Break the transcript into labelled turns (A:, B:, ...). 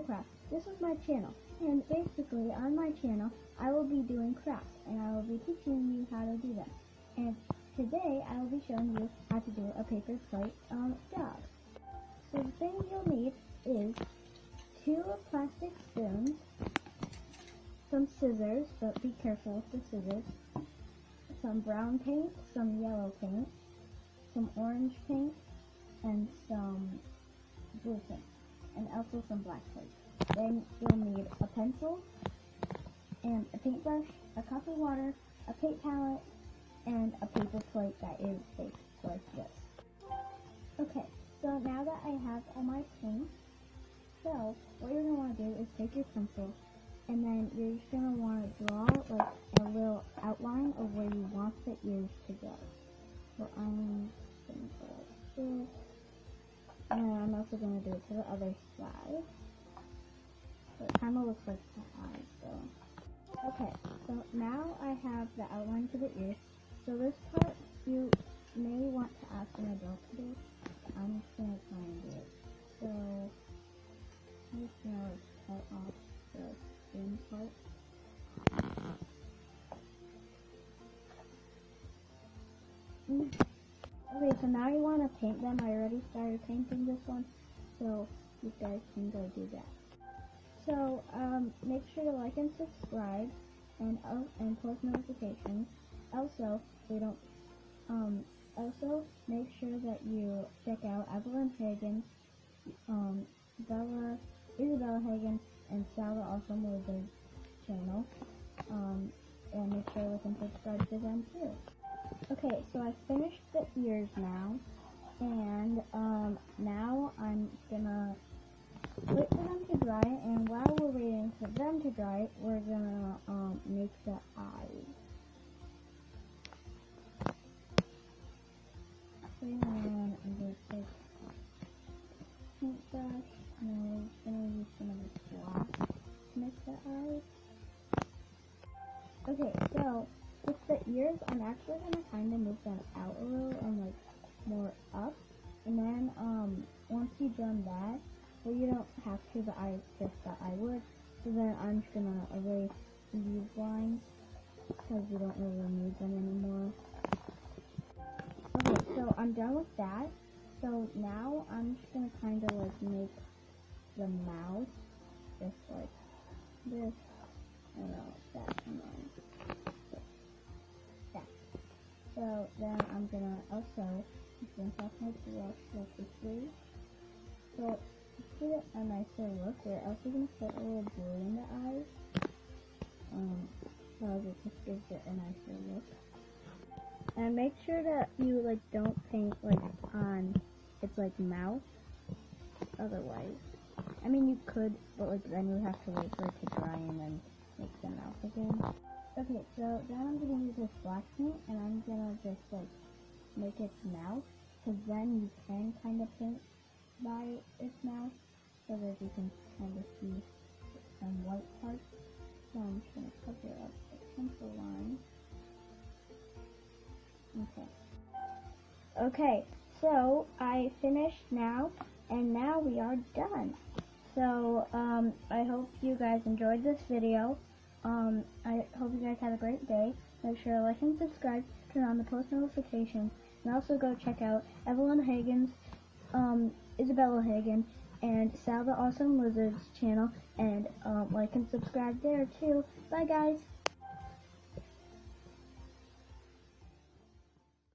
A: Craft. This is my channel, and basically on my channel I will be doing crafts, and I will be teaching you how to do them. And today I will be showing you how to do a paper plate dog. So the thing you'll need is 2 plastic spoons, some scissors, but be careful with the scissors, some brown paint, some yellow paint, some orange paint, and some blue paint, and also some black paint. Then you'll need a pencil, and a paintbrush, a cup of water, a paint palette, and a paper plate that is shaped like this. Okay, so now that I have all my paint, so what you're going to want to do is take your pencil, and then you're just going to want to draw like a little outline of where you want the ears to go. So I'm going to go like this, and then I'm also going to do it to the other side. So it kind of looks like the eyes, so. Okay, so now I have the outline to the ears. So this part you may want to ask an adult to do. I'm just going to try and do it. So I'm just going to cut off the skin part. Okay, so now you want to paint them. I already started painting this one, so you guys can go do that. So make sure to like and subscribe, and post notifications. Also, also make sure that you check out Evelyn Hagen, Isabella Hagen, and Sal the Awesome Wizard channel. And make sure to like and subscribe to them too. Okay, so I finished the ears now, and now I'm gonna wait for them to dry, and while we're waiting for them to dry, we're gonna make the eyes. So I'm gonna take paintbrush, and I'm gonna use some of this black to make the eyes. Okay, so with the ears, I'm actually gonna kind of move them out a little and like more up, and then once you've done that, well, you don't have to, but I just thought I would. So then I'm just gonna erase these lines because we don't really need them anymore. Okay, so I'm done with that. So now I'm just gonna kind of like make the mouth just like this. I don't know if that's annoying. Yeah. So then I'm gonna also rinse off my brush like this way. So to get a nicer look, we're also going to put a little blue in the eyes, so it just gives it a nicer look. And make sure that you like don't paint like on its like mouth, otherwise, I mean you could, but like then you have to wait for it to dry and then make the mouth again. Okay, so then I'm going to use this black paint, and I'm going to just like make its mouth, because then you can kind of paint by its mouth, so that you can kind of see some white parts. So I'm just going to cover up the pencil line. Okay, so I finished now, and now we are done. So I hope you guys enjoyed this video. I hope you guys have a great day. Make sure to like and subscribe, turn on the post notifications, and also go check out Evelyn Hagen's, Isabella Hagen, and Sal the Awesome Wizard's channel, and like and subscribe there too. Bye guys!